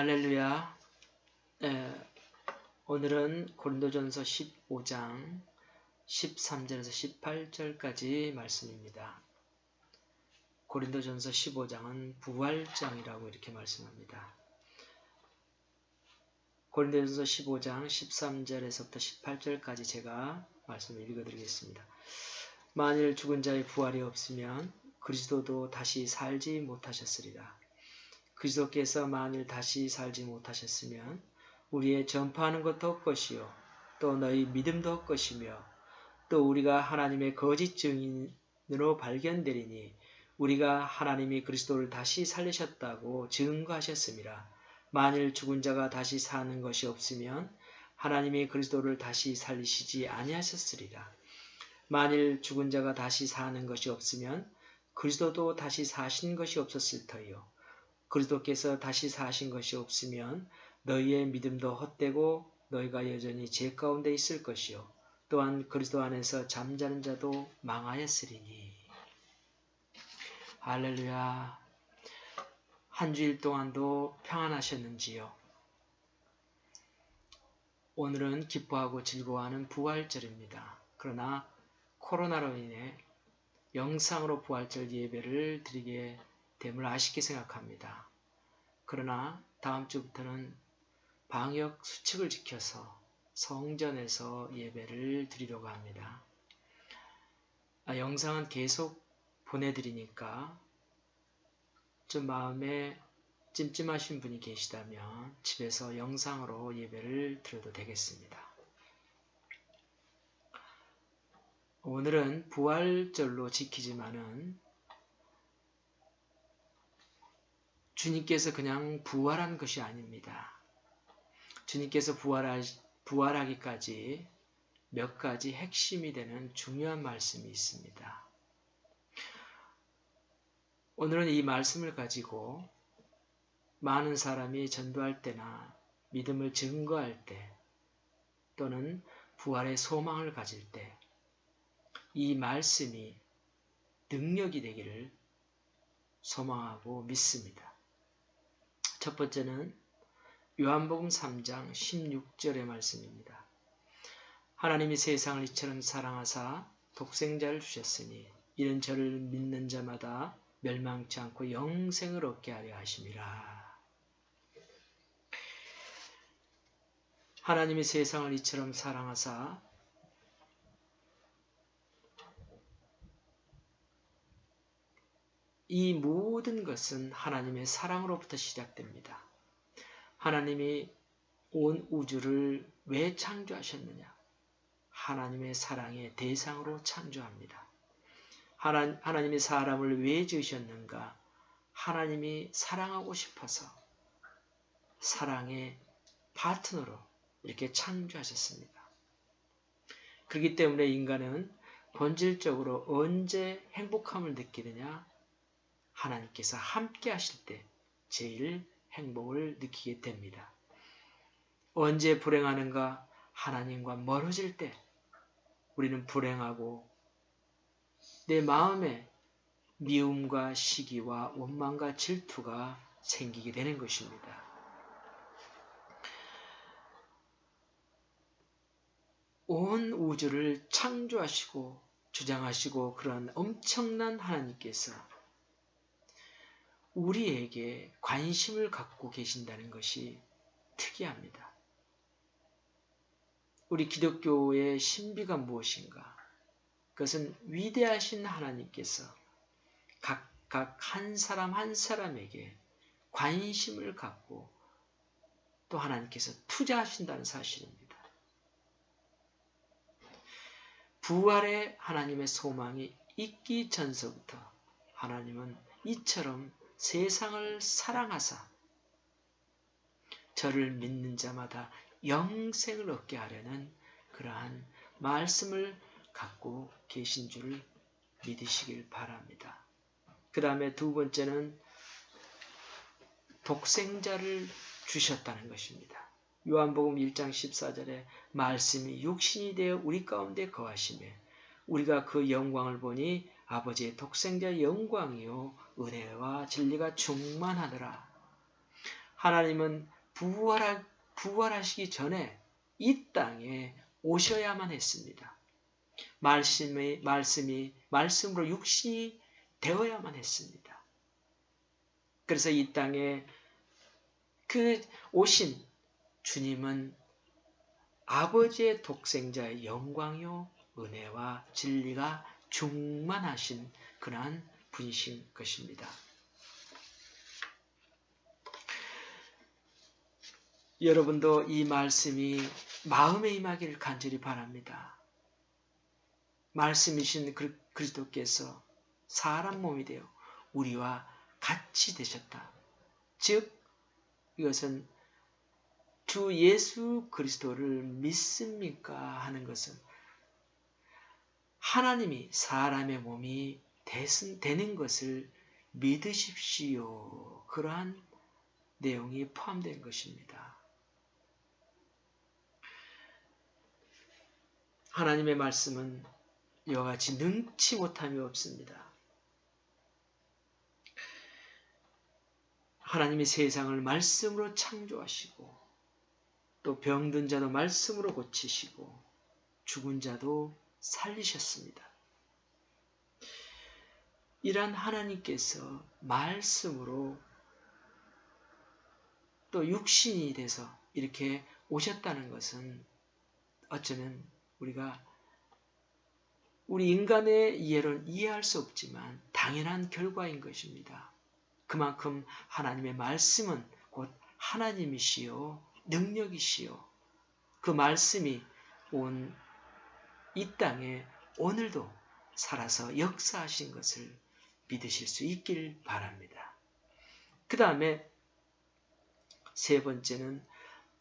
할렐루야. 오늘은 고린도전서 15장 13절에서 18절까지 말씀입니다. 고린도전서 15장은 부활장이라고 이렇게 말씀합니다. 고린도전서 15장 13절에서부터 18절까지 제가 말씀을 읽어드리겠습니다. 만일 죽은 자의 부활이 없으면 그리스도도 다시 살지 못하셨으리라. 그리스도께서 만일 다시 살지 못하셨으면 우리의 전파하는 것도 헛것이요 또 너희 믿음도 헛것이며 또 우리가 하나님의 거짓 증인으로 발견되리니 우리가 하나님이 그리스도를 다시 살리셨다고 증거하셨음이라. 만일 죽은 자가 다시 사는 것이 없으면 하나님이 그리스도를 다시 살리시지 아니하셨으리라. 만일 죽은 자가 다시 사는 것이 없으면 그리스도도 다시 사신 것이 없었을 터이요 그리스도께서 다시 사신 것이 없으면 너희의 믿음도 헛되고 너희가 여전히 죄 가운데 있을 것이요 또한 그리스도 안에서 잠자는 자도 망하였으리니. 할렐루야. 한 주일 동안도 평안하셨는지요? 오늘은 기뻐하고 즐거워하는 부활절입니다. 그러나 코로나로 인해 영상으로 부활절 예배를 드리게 됨을 아쉽게 생각합니다. 그러나 다음 주부터는 방역 수칙을 지켜서 성전에서 예배를 드리려고 합니다. 영상은 계속 보내드리니까 좀 마음에 찜찜하신 분이 계시다면 집에서 영상으로 예배를 드려도 되겠습니다. 오늘은 부활절로 지키지만은 주님께서 그냥 부활한 것이 아닙니다. 주님께서 부활하기까지 몇 가지 핵심이 되는 중요한 말씀이 있습니다. 오늘은 이 말씀을 가지고 많은 사람이 전도할 때나 믿음을 증거할 때 또는 부활의 소망을 가질 때 이 말씀이 능력이 되기를 소망하고 믿습니다. 첫 번째는 요한복음 3장 16절의 말씀입니다. 하나님이 세상을 이처럼 사랑하사 독생자를 주셨으니 이는 저를 믿는 자마다 멸망치 않고 영생을 얻게 하려 하심이라. 하나님이 세상을 이처럼 사랑하사 이 모든 것은 하나님의 사랑으로부터 시작됩니다. 하나님이 온 우주를 왜 창조하셨느냐? 하나님의 사랑의 대상으로 창조합니다. 하나님이 사람을 왜 지으셨는가? 하나님이 사랑하고 싶어서 사랑의 파트너로 이렇게 창조하셨습니다. 그렇기 때문에 인간은 본질적으로 언제 행복함을 느끼느냐? 하나님께서 함께 하실 때 제일 행복을 느끼게 됩니다. 언제 불행하는가? 하나님과 멀어질 때 우리는 불행하고 내 마음에 미움과 시기와 원망과 질투가 생기게 되는 것입니다. 온 우주를 창조하시고 주장하시고 그런 엄청난 하나님께서 우리에게 관심을 갖고 계신다는 것이 특이합니다. 우리 기독교의 신비가 무엇인가? 그것은 위대하신 하나님께서 각각 한 사람 한 사람에게 관심을 갖고 또 하나님께서 투자하신다는 사실입니다. 부활의 하나님의 소망이 있기 전서부터 하나님은 이처럼 세상을 사랑하사 저를 믿는 자마다 영생을 얻게 하려는 그러한 말씀을 갖고 계신 줄 믿으시길 바랍니다. 그 다음에 두 번째는 독생자를 주셨다는 것입니다. 요한복음 1장 14절에 말씀이 육신이 되어 우리 가운데 거하시매 우리가 그 영광을 보니 아버지의 독생자의 영광이요 은혜와 진리가 충만하더라. 하나님은 부활하시기 전에 이 땅에 오셔야만 했습니다. 말씀으로 육신이 되어야만 했습니다. 그래서 이 땅에 그 오신 주님은 아버지의 독생자의 영광요 은혜와 진리가 충만하신 그러한 분이신 것입니다. 여러분도 이 말씀이 마음에 임하기를 간절히 바랍니다. 말씀이신 그리스도께서 사람 몸이 되어 우리와 같이 되셨다. 즉 이것은 주 예수 그리스도를 믿습니까? 하는 것은 하나님이 사람의 몸이 되는 것을 믿으십시오. 그러한 내용이 포함된 것입니다. 하나님의 말씀은 이와 같이 능치 못함이 없습니다. 하나님이 세상을 말씀으로 창조하시고 또 병든 자도 말씀으로 고치시고 죽은 자도 살리셨습니다. 이러한 하나님께서 말씀으로 또 육신이 돼서 이렇게 오셨다는 것은 어쩌면 우리 인간의 이해로는 이해할 수 없지만 당연한 결과인 것입니다. 그만큼 하나님의 말씀은 곧 하나님이시요 능력이시요 그 말씀이 온 이 땅에 오늘도 살아서 역사하신 것을 믿으실 수 있길 바랍니다. 그 다음에 세 번째는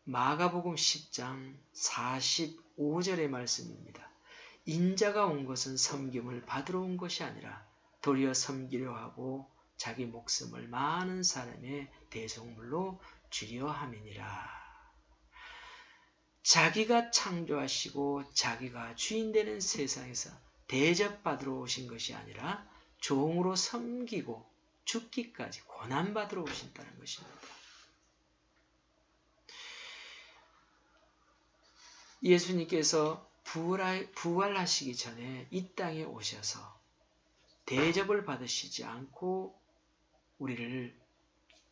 마가복음 10장 45절의 말씀입니다. 인자가 온 것은 섬김을 받으러 온 것이 아니라 도리어 섬기려 하고 자기 목숨을 많은 사람의 대속물로 주려 함이니라. 자기가 창조하시고 자기가 주인되는 세상에서 대접받으러 오신 것이 아니라 종으로 섬기고 죽기까지 고난받으러 오신다는 것입니다. 예수님께서 부활하시기 전에 이 땅에 오셔서 대접을 받으시지 않고 우리를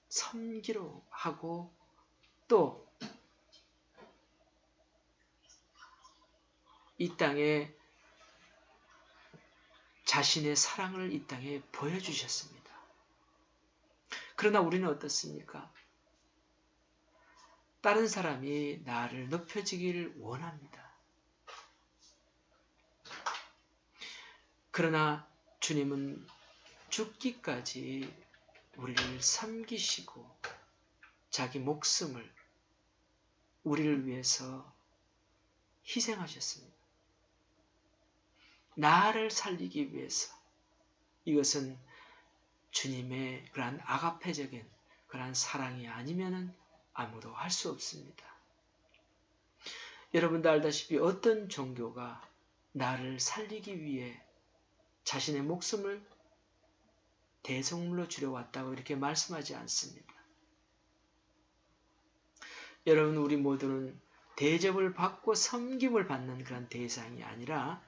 섬기려 하고 또 이 땅에 자신의 사랑을 이 땅에 보여주셨습니다. 그러나 우리는 어떻습니까? 다른 사람이 나를 높여주기를 원합니다. 그러나 주님은 죽기까지 우리를 섬기시고 자기 목숨을 우리를 위해서 희생하셨습니다. 나를 살리기 위해서. 이것은 주님의 그러한 아가페적인 그러한 사랑이 아니면 아무도 할 수 없습니다. 여러분도 알다시피 어떤 종교가 나를 살리기 위해 자신의 목숨을 대속물로 주려 왔다고 이렇게 말씀하지 않습니다. 여러분, 우리 모두는 대접을 받고 섬김을 받는 그런 대상이 아니라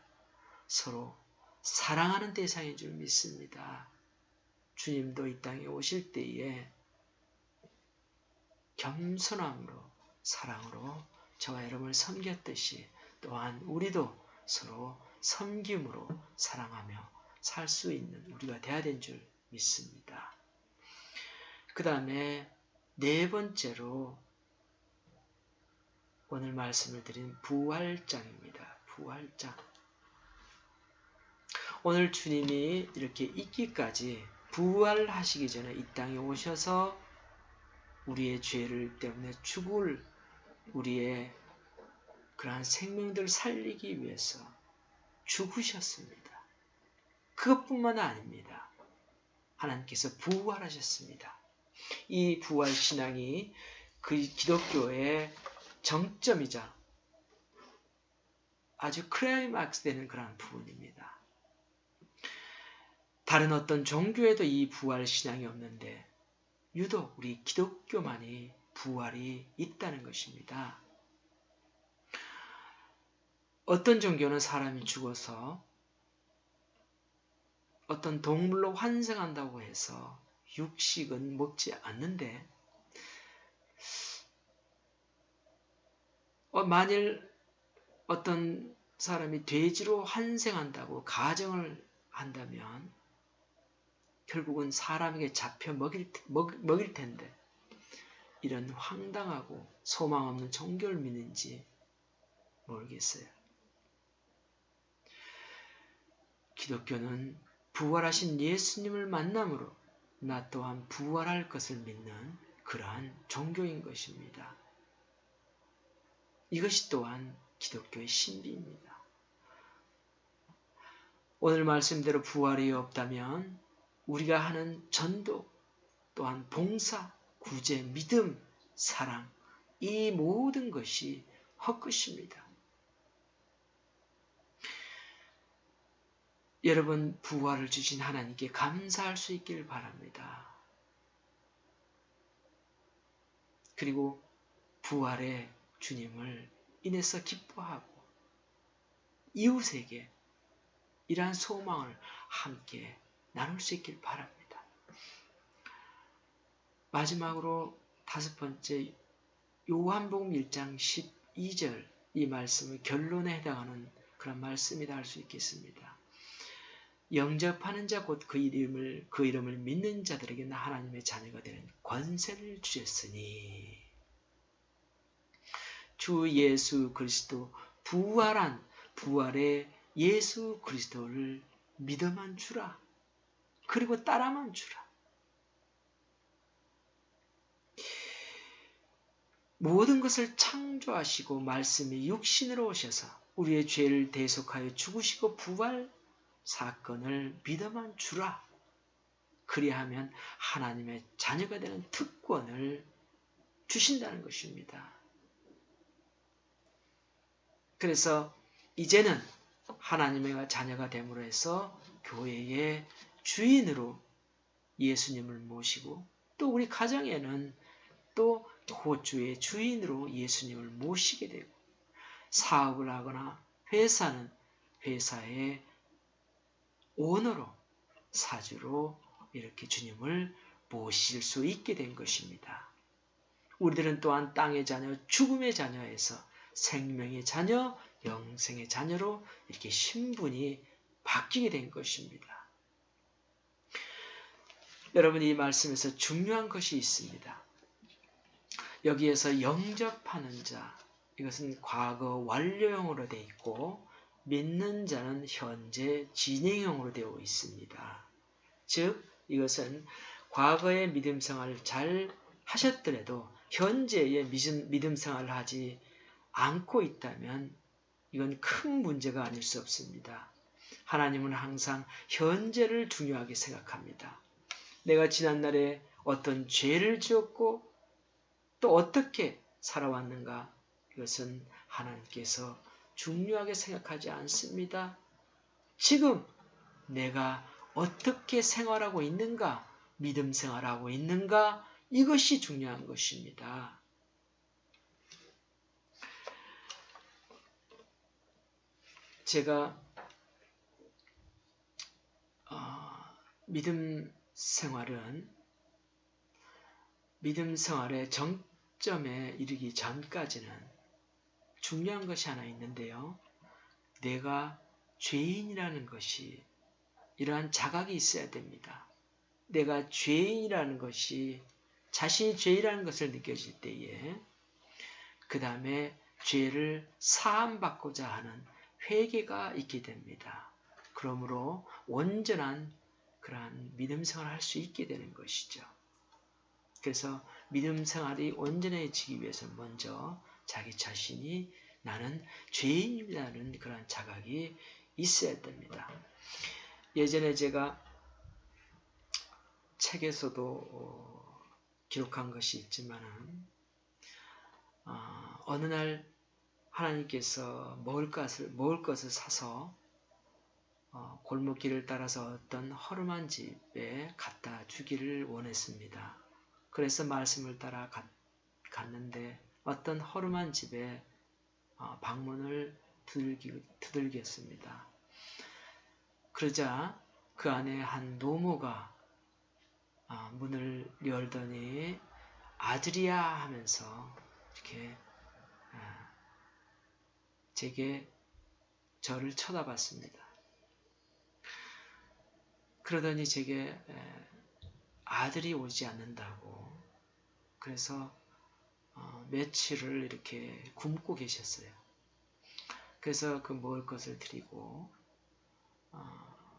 서로 사랑하는 대상인 줄 믿습니다. 주님도 이 땅에 오실 때에 겸손함으로 사랑으로 저와 여러분을 섬겼듯이 또한 우리도 서로 섬김으로 사랑하며 살 수 있는 우리가 되어야 된 줄 믿습니다. 그 다음에 네 번째로 오늘 말씀을 드린 부활장입니다. 부활장. 오늘 주님이 이렇게 있기까지 부활하시기 전에 이 땅에 오셔서 우리의 죄를 때문에 죽을 우리의 그러한 생명들을 살리기 위해서 죽으셨습니다. 그것뿐만 아닙니다. 하나님께서 부활하셨습니다. 이 부활신앙이 그 기독교의 정점이자 아주 클라이막스 되는 그런 부분입니다. 다른 어떤 종교에도 이 부활신앙이 없는데 유독 우리 기독교만이 부활이 있다는 것입니다. 어떤 종교는 사람이 죽어서 어떤 동물로 환생한다고 해서 육식은 먹지 않는데, 만일 어떤 사람이 돼지로 환생한다고 가정을 한다면 결국은 사람에게 잡혀 먹일 텐데, 이런 황당하고 소망 없는 종교를 믿는지 모르겠어요. 기독교는 부활하신 예수님을 만남으로 나 또한 부활할 것을 믿는 그러한 종교인 것입니다. 이것이 또한 기독교의 신비입니다. 오늘 말씀대로 부활이 없다면 우리가 하는 전도, 또한 봉사, 구제, 믿음, 사랑, 이 모든 것이 헛것입니다. 여러분, 부활을 주신 하나님께 감사할 수 있기를 바랍니다. 그리고 부활의 주님을 인해서 기뻐하고 이웃에게 이러한 소망을 함께 나눌 수 있길 바랍니다. 마지막으로 5번째, 요한복음 1장 12절, 이 말씀을 결론에 해당하는 그런 말씀이다 할 수 있겠습니다. 영접하는 자 곧 그 이름을 믿는 자들에게는 하나님의 자녀가 되는 권세를 주셨으니, 주 예수 그리스도 부활의 예수 그리스도를 믿어만 주라. 그리고 따라만 주라. 모든 것을 창조하시고 말씀이 육신으로 오셔서 우리의 죄를 대속하여 죽으시고 부활 사건을 믿어만 주라. 그리하면 하나님의 자녀가 되는 특권을 주신다는 것입니다. 그래서 이제는 하나님의 자녀가 됨으로 해서 교회의 주인으로 예수님을 모시고, 또 우리 가정에는 또 호주의 주인으로 예수님을 모시게 되고, 사업을 하거나 회사는 회사의 오너로, 사주로 이렇게 주님을 모실 수 있게 된 것입니다. 우리들은 또한 땅의 자녀, 죽음의 자녀에서 생명의 자녀, 영생의 자녀로 이렇게 신분이 바뀌게 된 것입니다. 여러분, 이 말씀에서 중요한 것이 있습니다. 여기에서 영접하는 자, 이것은 과거 완료형으로 되어 있고, 믿는 자는 현재 진행형으로 되어 있습니다. 즉, 이것은 과거의 믿음 생활을 잘 하셨더라도 현재의 믿음 생활을 하지 않고 있다면 이건 큰 문제가 아닐 수 없습니다. 하나님은 항상 현재를 중요하게 생각합니다. 내가 지난날에 어떤 죄를 지었고 또 어떻게 살아왔는가, 이것은 하나님께서 중요하게 생각하지 않습니다. 지금 내가 어떻게 생활하고 있는가, 믿음 생활하고 있는가, 이것이 중요한 것입니다. 제가 믿음 생활의 정점에 이르기 전까지는 중요한 것이 하나 있는데요. 내가 죄인이라는 것이, 이러한 자각이 있어야 됩니다. 내가 죄인이라는 것이, 자신이 죄인이라는 것을 느껴질 때에 그 다음에 죄를 사함받고자 하는 회개가 있게 됩니다. 그러므로 온전한 그러한 믿음 생활을 할 수 있게 되는 것이죠. 그래서 믿음 생활이 온전해지기 위해서 먼저 자기 자신이 나는 죄인이라는 그런 자각이 있어야 됩니다. 예전에 제가 책에서도 기록한 것이 있지만, 어느 날 하나님께서 먹을 것을 사서 골목길을 따라서 어떤 허름한 집에 갖다 주기를 원했습니다. 그래서 말씀을 따라 갔는데 어떤 허름한 집에 방문을 두들겼습니다. 그러자 그 안에 한 노모가 문을 열더니 아들이야 하면서 이렇게 제게 저를 쳐다봤습니다. 그러더니 제게 아들이 오지 않는다고 그래서 며칠을 이렇게 굶고 계셨어요. 그래서 그 먹을 것을 드리고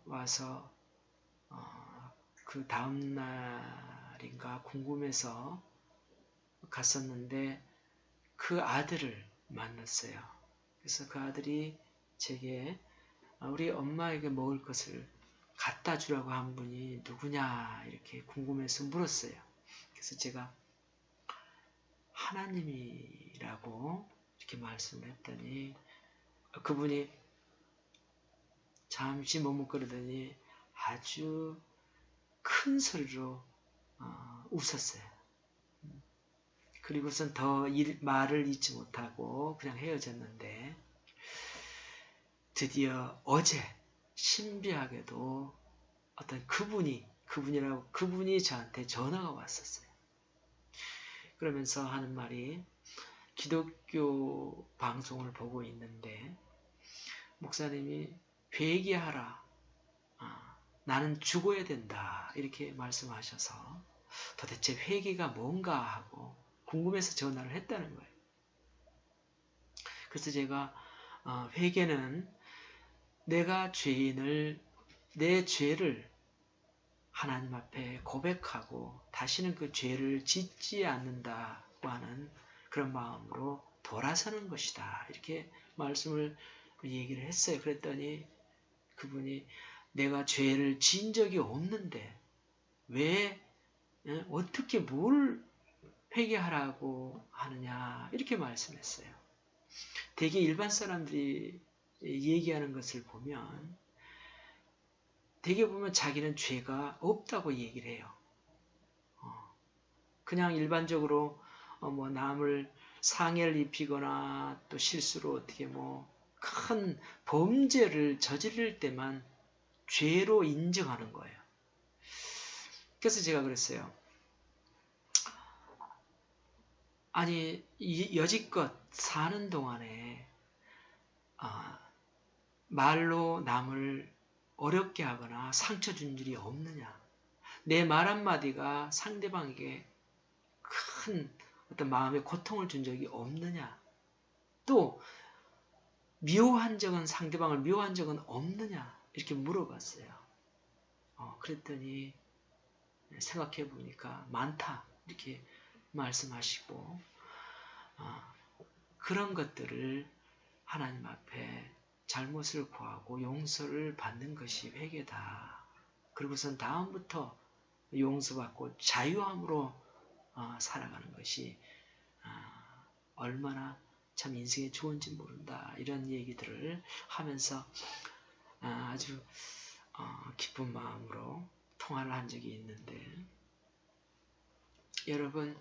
와서 그 다음 날인가 궁금해서 갔었는데 그 아들을 만났어요. 그래서 그 아들이 제게 우리 엄마에게 먹을 것을 갖다 주라고 한 분이 누구냐 이렇게 궁금해서 물었어요. 그래서 제가 하나님이라고 이렇게 말씀을 했더니 그분이 잠시 머뭇거리더니 아주 큰 소리로 웃었어요. 그리고선 더 말을 잊지 못하고 그냥 헤어졌는데 드디어 어제 신비하게도 어떤 그분이 저한테 전화가 왔었어요. 그러면서 하는 말이 기독교 방송을 보고 있는데 목사님이 회개하라. 나는 죽어야 된다. 이렇게 말씀하셔서 도대체 회개가 뭔가 하고 궁금해서 전화를 했다는 거예요. 그래서 제가 회개는 내가 내 죄를 하나님 앞에 고백하고 다시는 그 죄를 짓지 않는다고 하는 그런 마음으로 돌아서는 것이다. 이렇게 말씀을 얘기를 했어요. 그랬더니 그분이 내가 죄를 지은 적이 없는데 왜 어떻게 뭘 회개하라고 하느냐 이렇게 말씀했어요. 대개 일반 사람들이 얘기하는 것을 보면 대개 보면 자기는 죄가 없다고 얘기를 해요. 그냥 일반적으로 남을 상해를 입히거나 또 실수로 어떻게 큰 범죄를 저지를 때만 죄로 인정하는 거예요. 그래서 제가 그랬어요. 아니 여지껏 사는 동안에 말로 남을 어렵게 하거나 상처 준 일이 없느냐. 내 말 한마디가 상대방에게 큰 어떤 마음의 고통을 준 적이 없느냐. 또 상대방을 미워한 적은 없느냐. 이렇게 물어봤어요. 그랬더니 생각해 보니까 많다. 이렇게 말씀하시고 그런 것들을 하나님 앞에 잘못을 구하고 용서를 받는 것이 회개다. 그리고선 다음부터 용서받고 자유함으로 살아가는 것이 얼마나 참 인생에 좋은지 모른다. 이런 얘기들을 하면서 아주 기쁜 마음으로 통화를 한 적이 있는데 여러분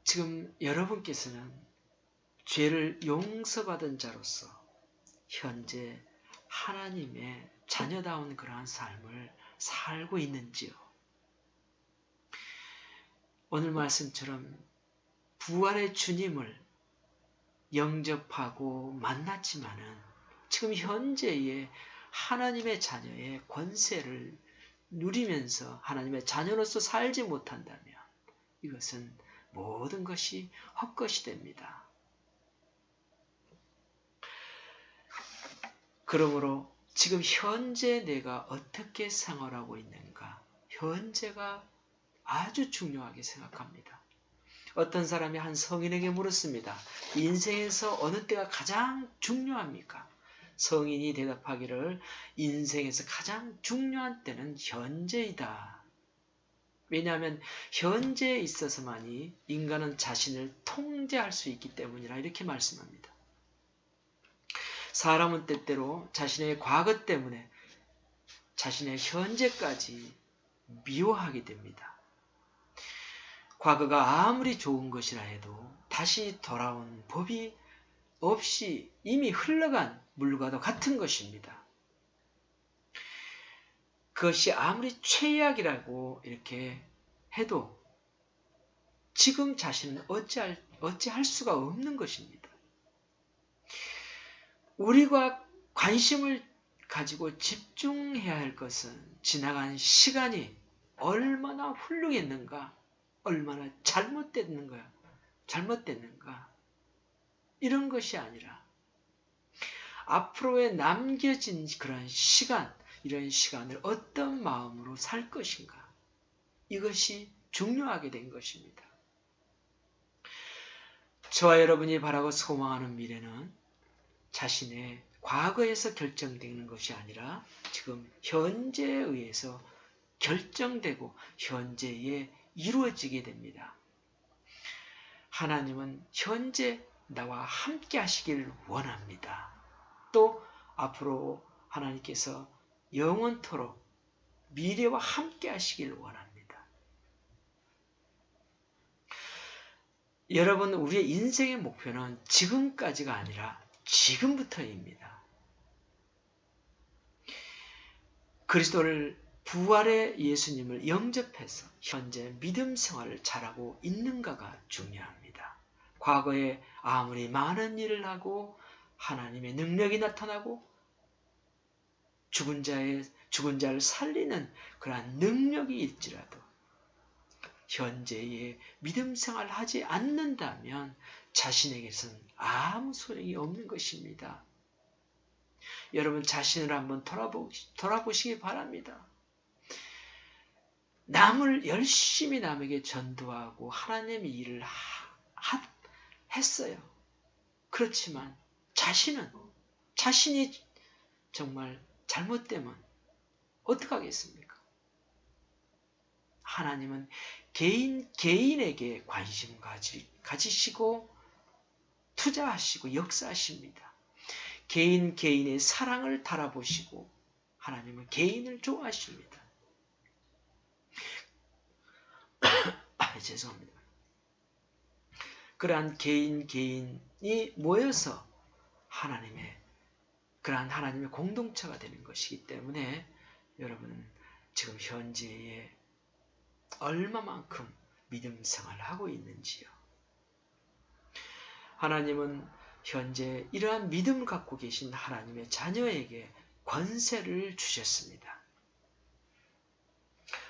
지금 여러분께서는 죄를 용서받은 자로서 현재 하나님의 자녀다운 그러한 삶을 살고 있는지요? 오늘 말씀처럼 부활의 주님을 영접하고 만났지만은 지금 현재의 하나님의 자녀의 권세를 누리면서 하나님의 자녀로서 살지 못한다면 이것은 모든 것이 헛것이 됩니다. 그러므로 지금 현재 내가 어떻게 생활하고 있는가? 현재가 아주 중요하게 생각합니다. 어떤 사람이 한 성인에게 물었습니다. 인생에서 어느 때가 가장 중요합니까? 성인이 대답하기를 인생에서 가장 중요한 때는 현재이다. 왜냐하면 현재에 있어서만이 인간은 자신을 통제할 수 있기 때문이라 이렇게 말씀합니다. 사람은 때때로 자신의 과거 때문에 자신의 현재까지 미워하게 됩니다. 과거가 아무리 좋은 것이라 해도 다시 돌아온 법이 없이 이미 흘러간 물과도 같은 것입니다. 그것이 아무리 최악이라고 이렇게 해도 지금 자신은 어찌할 수가 없는 것입니다. 우리가 관심을 가지고 집중해야 할 것은 지나간 시간이 얼마나 훌륭했는가, 얼마나 잘못됐는가, 이런 것이 아니라 앞으로의 남겨진 그런 시간, 이런 시간을 어떤 마음으로 살 것인가, 이것이 중요하게 된 것입니다. 저와 여러분이 바라고 소망하는 미래는 자신의 과거에서 결정되는 것이 아니라 지금 현재에 의해서 결정되고 현재에 이루어지게 됩니다. 하나님은 현재 나와 함께 하시길 원합니다. 또 앞으로 하나님께서 영원토록 미래와 함께 하시길 원합니다. 여러분, 우리의 인생의 목표는 지금까지가 아니라 지금부터입니다. 그리스도를 부활의 예수님을 영접해서 현재 믿음 생활을 잘하고 있는가가 중요합니다. 과거에 아무리 많은 일을 하고 하나님의 능력이 나타나고 죽은 자를 살리는 그러한 능력이 있지라도 현재의 믿음 생활을 하지 않는다면 자신에게서는 아무 소용이 없는 것입니다. 여러분 자신을 한번 돌아보시기 바랍니다. 열심히 남에게 전도하고 하나님의 일을 했어요. 그렇지만 자신이 정말 잘못되면 어떡하겠습니까? 하나님은 개인에게 관심 가지시고 투자하시고 역사하십니다. 개인의 사랑을 달아보시고 하나님은 개인을 좋아하십니다. 죄송합니다. 그러한 개인이 모여서 그러한 하나님의 공동체가 되는 것이기 때문에 여러분은 지금 현재에 얼마만큼 믿음 생활을 하고 있는지요. 하나님은 현재 이러한 믿음을 갖고 계신 하나님의 자녀에게 권세를 주셨습니다.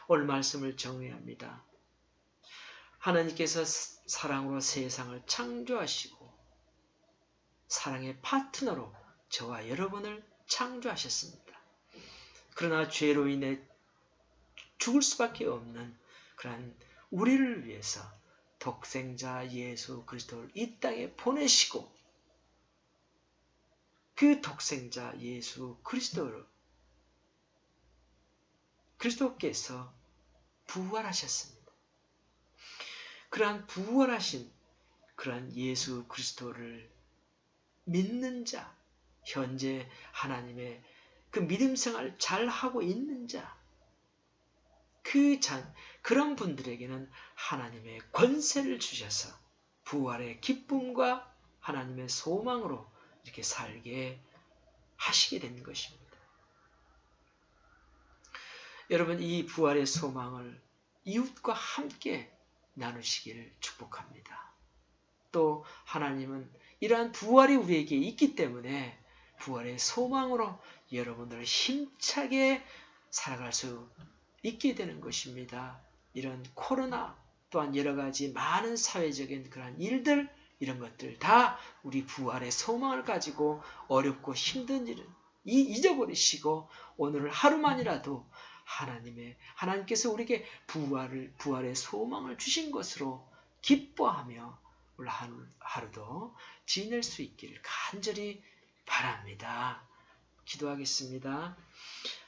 오늘 말씀을 정리합니다. 하나님께서 사랑으로 세상을 창조하시고 사랑의 파트너로 저와 여러분을 창조하셨습니다. 그러나 죄로 인해 죽을 수밖에 없는 그런 우리를 위해서 독생자 예수 그리스도를 이 땅에 보내시고 그 독생자 예수 그리스도께서 부활하셨습니다. 그러한 부활하신 그러한 예수 그리스도를 믿는 자, 현재 하나님의 그 믿음 생활을 잘 하고 있는 자, 그런 분들에게는 하나님의 권세를 주셔서 부활의 기쁨과 하나님의 소망으로 이렇게 살게 하시게 된 것입니다. 여러분, 이 부활의 소망을 이웃과 함께 나누시기를 축복합니다. 또 하나님은 이러한 부활이 우리에게 있기 때문에 부활의 소망으로 여러분들을 힘차게 살아갈 수 있게 되는 것입니다. 이런 코로나 또한 여러 가지 많은 사회적인 그런 일들, 이런 것들 다 우리 부활의 소망을 가지고 어렵고 힘든 일은 잊어버리시고 오늘 하루만이라도 하나님께서 우리에게 부활의 소망을 주신 것으로 기뻐하며 오늘 하루도 지낼 수 있기를 간절히 바랍니다. 기도하겠습니다.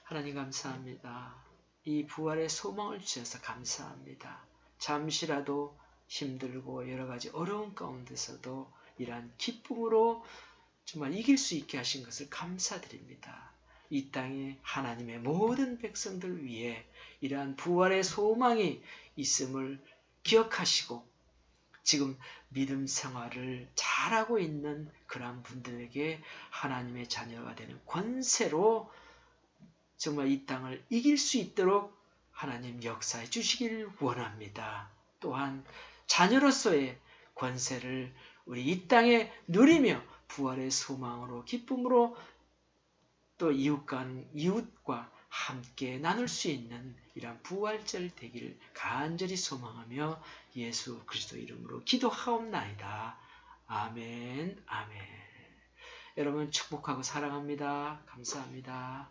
하나님 감사합니다. 이 부활의 소망을 주셔서 감사합니다. 잠시라도 힘들고 여러 가지 어려운 가운데서도 이러한 기쁨으로 정말 이길 수 있게 하신 것을 감사드립니다. 이 땅에 하나님의 모든 백성들 위해 이러한 부활의 소망이 있음을 기억하시고 지금 믿음 생활을 잘하고 있는 그러한 분들에게 하나님의 자녀가 되는 권세로 정말 이 땅을 이길 수 있도록 하나님 역사해 주시길 원합니다. 또한 자녀로서의 권세를 우리 이 땅에 누리며 부활의 소망으로 기쁨으로 또 이웃과 함께 나눌 수 있는 이러한 부활절 되기를 간절히 소망하며 예수 그리스도 이름으로 기도하옵나이다. 아멘, 아멘. 여러분 축복하고 사랑합니다. 감사합니다.